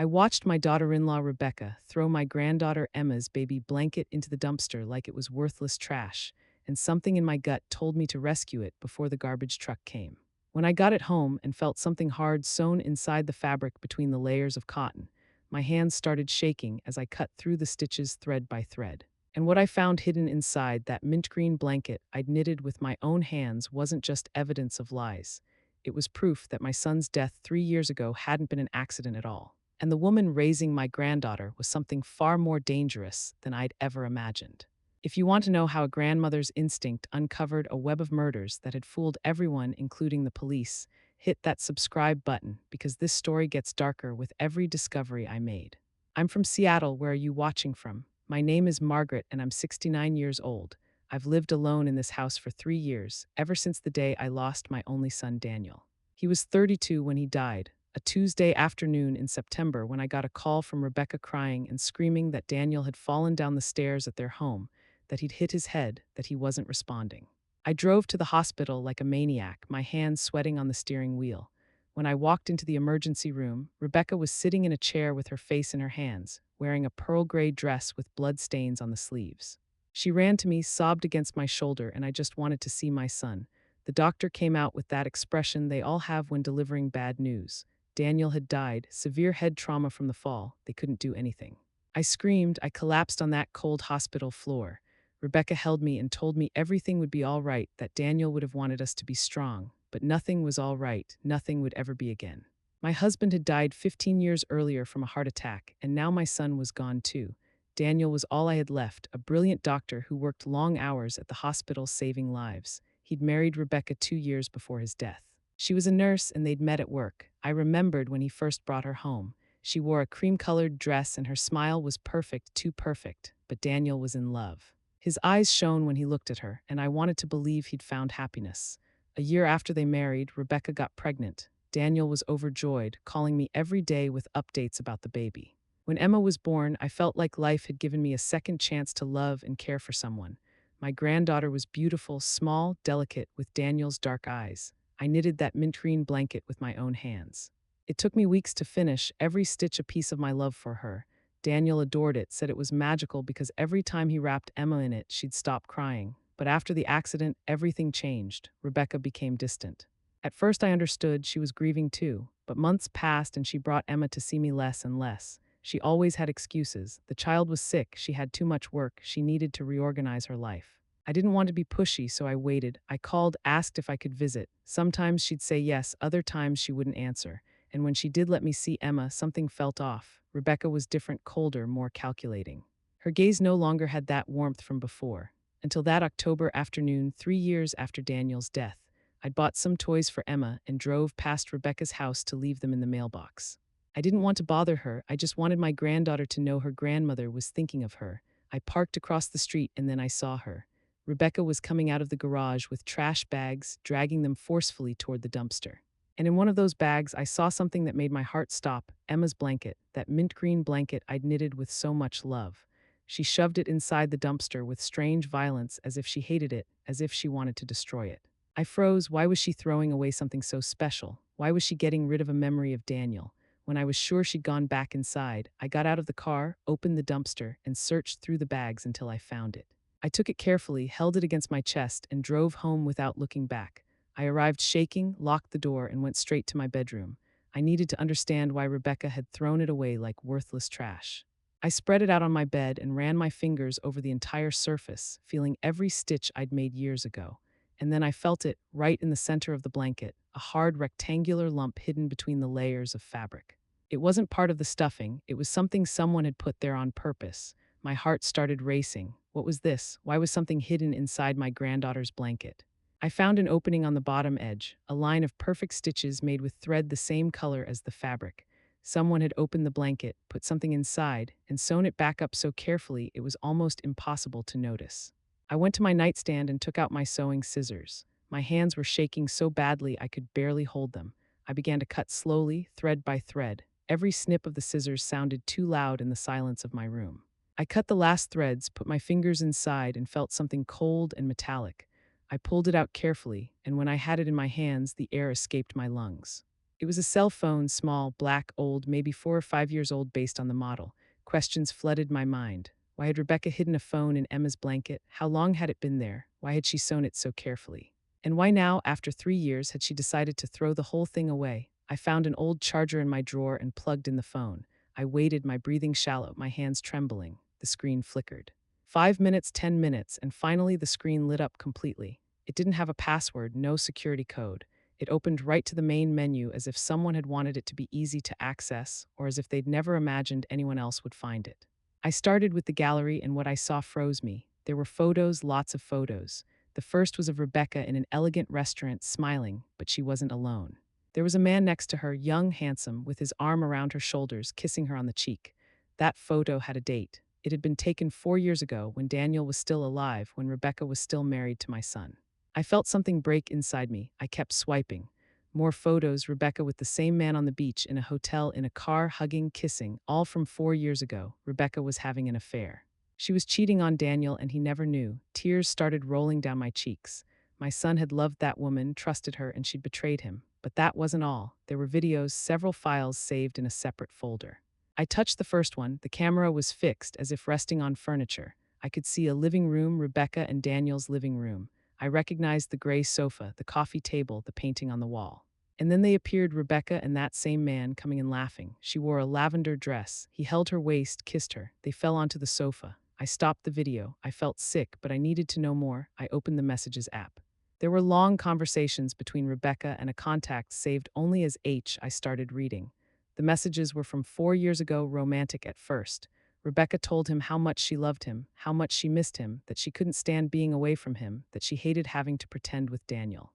I watched my daughter-in-law Rebecca throw my granddaughter Emma's baby blanket into the dumpster like it was worthless trash, and something in my gut told me to rescue it before the garbage truck came. When I got it home and felt something hard sewn inside the fabric between the layers of cotton, my hands started shaking as I cut through the stitches thread by thread. And what I found hidden inside that mint green blanket I'd knitted with my own hands wasn't just evidence of lies. It was proof that my son's death 3 years ago hadn't been an accident at all. And the woman raising my granddaughter was something far more dangerous than I'd ever imagined. If you want to know how a grandmother's instinct uncovered a web of murders that had fooled everyone, including the police, hit that subscribe button because this story gets darker with every discovery I made. I'm from Seattle. Where are you watching from? My name is Margaret and I'm 69 years old. I've lived alone in this house for 3 years, ever since the day I lost my only son, Daniel. He was 32 when he died, a Tuesday afternoon in September, when I got a call from Rebecca crying and screaming that Daniel had fallen down the stairs at their home, that he'd hit his head, that he wasn't responding. I drove to the hospital like a maniac, my hands sweating on the steering wheel. When I walked into the emergency room, Rebecca was sitting in a chair with her face in her hands, wearing a pearl gray dress with blood stains on the sleeves. She ran to me, sobbed against my shoulder, and I just wanted to see my son. The doctor came out with that expression they all have when delivering bad news. Daniel had died, severe head trauma from the fall. They couldn't do anything. I screamed. I collapsed on that cold hospital floor. Rebecca held me and told me everything would be all right, that Daniel would have wanted us to be strong, but nothing was all right. Nothing would ever be again. My husband had died 15 years earlier from a heart attack, and now my son was gone too. Daniel was all I had left, a brilliant doctor who worked long hours at the hospital saving lives. He'd married Rebecca 2 years before his death. She was a nurse and they'd met at work. I remembered when he first brought her home. She wore a cream-colored dress and her smile was perfect, too perfect, but Daniel was in love. His eyes shone when he looked at her, and I wanted to believe he'd found happiness. A year after they married, Rebecca got pregnant. Daniel was overjoyed, calling me every day with updates about the baby. When Emma was born, I felt like life had given me a second chance to love and care for someone. My granddaughter was beautiful, small, delicate, with Daniel's dark eyes. I knitted that mint green blanket with my own hands. It took me weeks to finish, every stitch a piece of my love for her. Daniel adored it, said it was magical because every time he wrapped Emma in it, she'd stop crying. But after the accident, everything changed. Rebecca became distant. At first I understood she was grieving too, but months passed and she brought Emma to see me less and less. She always had excuses. The child was sick, she had too much work, she needed to reorganize her life. I didn't want to be pushy, so I waited. I called, asked if I could visit. Sometimes she'd say yes, other times she wouldn't answer. And when she did let me see Emma, something felt off. Rebecca was different, colder, more calculating. Her gaze no longer had that warmth from before. Until that October afternoon, 3 years after Daniel's death, I'd bought some toys for Emma and drove past Rebecca's house to leave them in the mailbox. I didn't want to bother her, I just wanted my granddaughter to know her grandmother was thinking of her. I parked across the street and then I saw her. Rebecca was coming out of the garage with trash bags, dragging them forcefully toward the dumpster. And in one of those bags, I saw something that made my heart stop, Emma's blanket, that mint green blanket I'd knitted with so much love. She shoved it inside the dumpster with strange violence, as if she hated it, as if she wanted to destroy it. I froze. Why was she throwing away something so special? Why was she getting rid of a memory of Daniel? When I was sure she'd gone back inside, I got out of the car, opened the dumpster, and searched through the bags until I found it. I took it carefully, held it against my chest, and drove home without looking back. I arrived shaking, locked the door, and went straight to my bedroom. I needed to understand why Rebecca had thrown it away like worthless trash. I spread it out on my bed and ran my fingers over the entire surface, feeling every stitch I'd made years ago. And then I felt it, right in the center of the blanket, a hard rectangular lump hidden between the layers of fabric. It wasn't part of the stuffing, it was something someone had put there on purpose. My heart started racing. What was this? Why was something hidden inside my granddaughter's blanket? I found an opening on the bottom edge, a line of perfect stitches made with thread the same color as the fabric. Someone had opened the blanket, put something inside, and sewn it back up so carefully it was almost impossible to notice. I went to my nightstand and took out my sewing scissors. My hands were shaking so badly I could barely hold them. I began to cut slowly, thread by thread. Every snip of the scissors sounded too loud in the silence of my room. I cut the last threads, put my fingers inside, and felt something cold and metallic. I pulled it out carefully, and when I had it in my hands, the air escaped my lungs. It was a cell phone, small, black, old, maybe 4 or 5 years old based on the model. Questions flooded my mind. Why had Rebecca hidden a phone in Emma's blanket? How long had it been there? Why had she sewn it so carefully? And why now, after 3 years, had she decided to throw the whole thing away? I found an old charger in my drawer and plugged in the phone. I waited, my breathing shallow, my hands trembling. The screen flickered. 5 minutes, 10 minutes, and finally the screen lit up completely. It didn't have a password, no security code. It opened right to the main menu as if someone had wanted it to be easy to access, or as if they'd never imagined anyone else would find it. I started with the gallery, and what I saw froze me. There were photos, lots of photos. The first was of Rebecca in an elegant restaurant, smiling, but she wasn't alone. There was a man next to her, young, handsome, with his arm around her shoulders, kissing her on the cheek. That photo had a date. It had been taken 4 years ago, when Daniel was still alive, when Rebecca was still married to my son. I felt something break inside me. I kept swiping. More photos, Rebecca with the same man on the beach, in a hotel, in a car, hugging, kissing, all from 4 years ago. Rebecca was having an affair. She was cheating on Daniel, and he never knew. Tears started rolling down my cheeks. My son had loved that woman, trusted her, and she'd betrayed him. But that wasn't all. There were videos, several files saved in a separate folder. I touched the first one. The camera was fixed, as if resting on furniture. I could see a living room, Rebecca and Daniel's living room. I recognized the gray sofa, the coffee table, the painting on the wall. And then they appeared, Rebecca and that same man, coming and laughing. She wore a lavender dress. He held her waist, kissed her. They fell onto the sofa. I stopped the video. I felt sick, but I needed to know more. I opened the Messages app. There were long conversations between Rebecca and a contact saved only as H. I started reading. The messages were from 4 years ago, romantic at first. Rebecca told him how much she loved him, how much she missed him, that she couldn't stand being away from him, that she hated having to pretend with Daniel.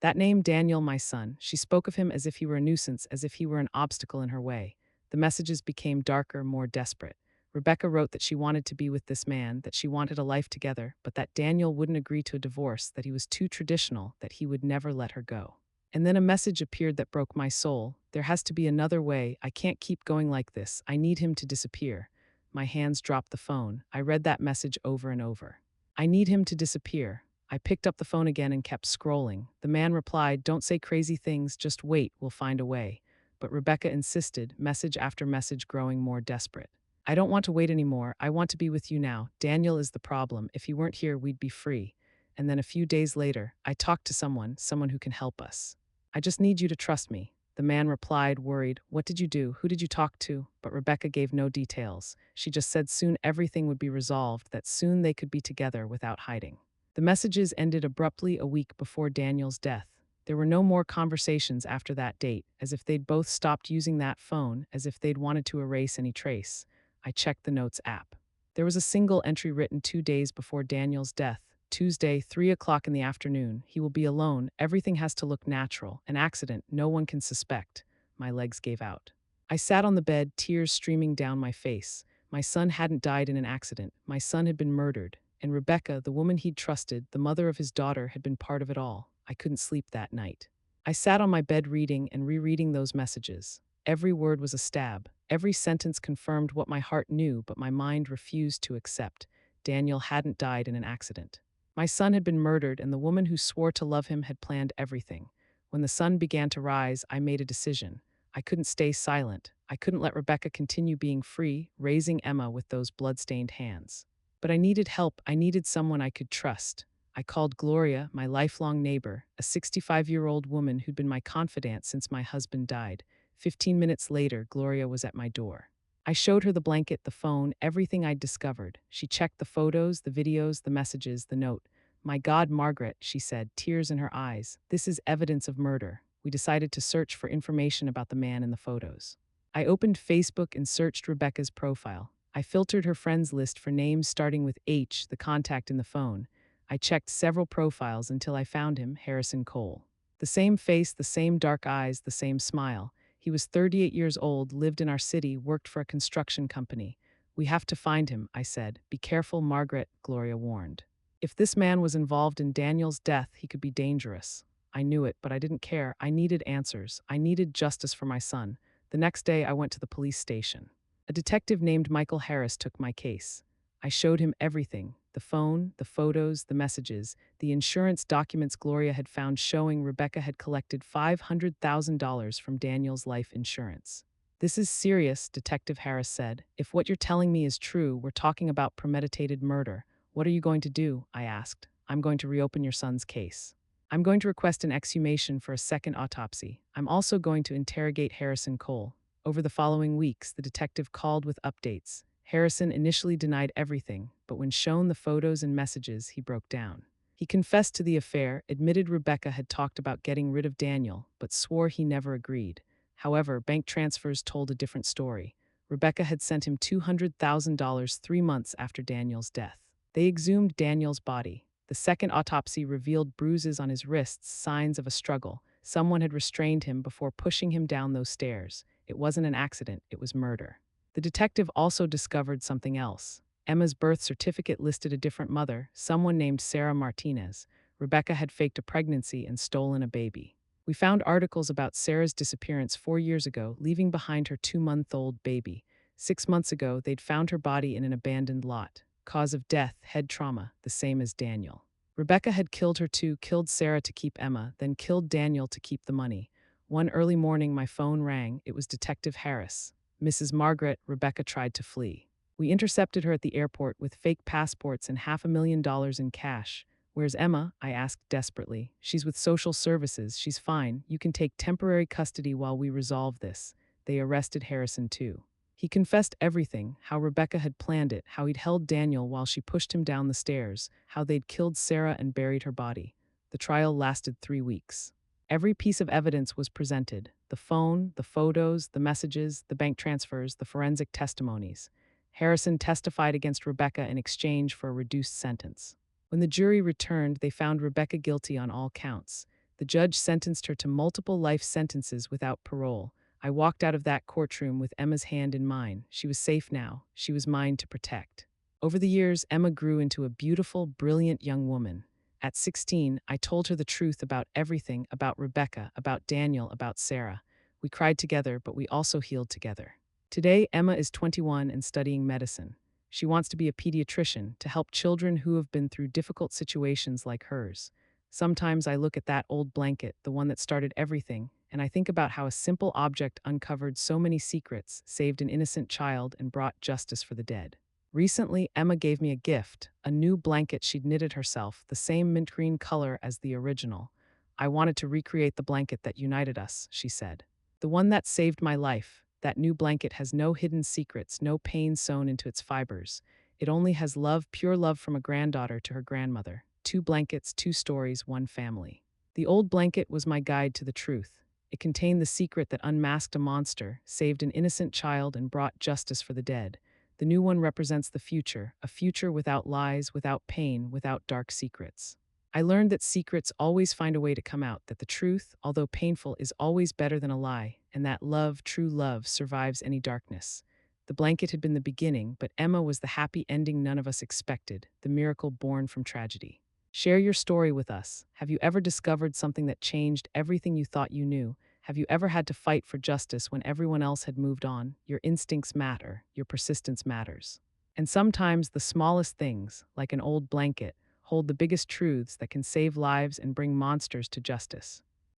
That name, Daniel, my son, she spoke of him as if he were a nuisance, as if he were an obstacle in her way. The messages became darker, more desperate. Rebecca wrote that she wanted to be with this man, that she wanted a life together, but that Daniel wouldn't agree to a divorce, that he was too traditional, that he would never let her go. And then a message appeared that broke my soul. There has to be another way. I can't keep going like this. I need him to disappear. My hands dropped the phone. I read that message over and over. I need him to disappear. I picked up the phone again and kept scrolling. The man replied, "Don't say crazy things, just wait, we'll find a way." But Rebecca insisted, message after message growing more desperate. "I don't want to wait anymore. I want to be with you now. Daniel is the problem. If he weren't here, we'd be free." And then a few days later, "I talked to someone who can help us. I just need you to trust me." The man replied, worried, "What did you do? Who did you talk to?" But Rebecca gave no details. She just said soon everything would be resolved, that soon they could be together without hiding. The messages ended abruptly a week before Daniel's death. There were no more conversations after that date, as if they'd both stopped using that phone, as if they'd wanted to erase any trace. I checked the Notes app. There was a single entry written 2 days before Daniel's death. Tuesday, 3 o'clock in the afternoon. He will be alone. Everything has to look natural. An accident. No one can suspect. My legs gave out. I sat on the bed, tears streaming down my face. My son hadn't died in an accident. My son had been murdered. And Rebecca, the woman he'd trusted, the mother of his daughter, had been part of it all. I couldn't sleep that night. I sat on my bed reading and rereading those messages. Every word was a stab. Every sentence confirmed what my heart knew, but my mind refused to accept. Daniel hadn't died in an accident. My son had been murdered, and the woman who swore to love him had planned everything. When the sun began to rise, I made a decision. I couldn't stay silent. I couldn't let Rebecca continue being free, raising Emma with those blood-stained hands. But I needed help. I needed someone I could trust. I called Gloria, my lifelong neighbor, a 65-year-old woman who'd been my confidant since my husband died. 15 minutes later, Gloria was at my door. I showed her the blanket, the phone, everything I'd discovered. She checked the photos, the videos, the messages, the note. "My God, Margaret," she said, tears in her eyes, "this is evidence of murder." We decided to search for information about the man in the photos. I opened Facebook and searched Rebecca's profile. I filtered her friends list for names starting with H, the contact in the phone. I checked several profiles until I found him, Harrison Cole. The same face, the same dark eyes, the same smile. He was 38 years old, lived in our city, worked for a construction company. "We have to find him," I said. "Be careful, Margaret," Gloria warned. If this man was involved in Daniel's death, he could be dangerous. I knew it, but I didn't care. I needed answers. I needed justice for my son. The next day, I went to the police station. A detective named Michael Harris took my case. I showed him everything. The phone, the photos, the messages, the insurance documents Gloria had found showing Rebecca had collected $500,000 from Daniel's life insurance. "This is serious," Detective Harris said. "If what you're telling me is true, we're talking about premeditated murder. What are you going to do?" I asked. "I'm going to reopen your son's case. I'm going to request an exhumation for a second autopsy. I'm also going to interrogate Harrison Cole." Over the following weeks, the detective called with updates. Harrison initially denied everything, but when shown the photos and messages, he broke down. He confessed to the affair, admitted Rebecca had talked about getting rid of Daniel, but swore he never agreed. However, bank transfers told a different story. Rebecca had sent him $200,000 3 months after Daniel's death. They exhumed Daniel's body. The second autopsy revealed bruises on his wrists, signs of a struggle. Someone had restrained him before pushing him down those stairs. It wasn't an accident, it was murder. The detective also discovered something else. Emma's birth certificate listed a different mother, someone named Sarah Martinez. Rebecca had faked a pregnancy and stolen a baby. We found articles about Sarah's disappearance 4 years ago, leaving behind her 2-month-old baby. 6 months ago, they'd found her body in an abandoned lot. Cause of death, head trauma, the same as Daniel. Rebecca had killed her too, killed Sarah to keep Emma, then killed Daniel to keep the money. One early morning, my phone rang. It was Detective Harris. "Mrs. Margaret, Rebecca tried to flee. We intercepted her at the airport with fake passports and $500,000 in cash. Where's Emma?" I asked desperately. "She's with social services. She's fine. You can take temporary custody while we resolve this." They arrested Harrison too. He confessed everything, how Rebecca had planned it, how he'd held Daniel while she pushed him down the stairs, how they'd killed Sarah and buried her body. The trial lasted 3 weeks. Every piece of evidence was presented: the phone, the photos, the messages, the bank transfers, the forensic testimonies. Harrison testified against Rebecca in exchange for a reduced sentence. When the jury returned, they found Rebecca guilty on all counts. The judge sentenced her to multiple life sentences without parole. I walked out of that courtroom with Emma's hand in mine. She was safe now. She was mine to protect. Over the years, Emma grew into a beautiful, brilliant young woman. At 16, I told her the truth about everything, about Rebecca, about Daniel, about Sarah. We cried together, but we also healed together. Today, Emma is 21 and studying medicine. She wants to be a pediatrician to help children who have been through difficult situations like hers. Sometimes I look at that old blanket, the one that started everything, and I think about how a simple object uncovered so many secrets, saved an innocent child, and brought justice for the dead. Recently, Emma gave me a gift, a new blanket she'd knitted herself, the same mint green color as the original. "I wanted to recreate the blanket that united us," she said. "The one that saved my life. That new blanket has no hidden secrets, no pain sewn into its fibers. It only has love, pure love from a granddaughter to her grandmother. 2 blankets, 2 stories, 1 family." The old blanket was my guide to the truth. It contained the secret that unmasked a monster, saved an innocent child, and brought justice for the dead. The new one represents the future, a future without lies, without pain, without dark secrets. I learned that secrets always find a way to come out, that the truth, although painful, is always better than a lie, and that love, true love, survives any darkness. The blanket had been the beginning, but Emma was the happy ending none of us expected, the miracle born from tragedy. Share your story with us. Have you ever discovered something that changed everything you thought you knew? Have you ever had to fight for justice when everyone else had moved on? Your instincts matter. Your persistence matters. And sometimes the smallest things, like an old blanket, hold the biggest truths that can save lives and bring monsters to justice.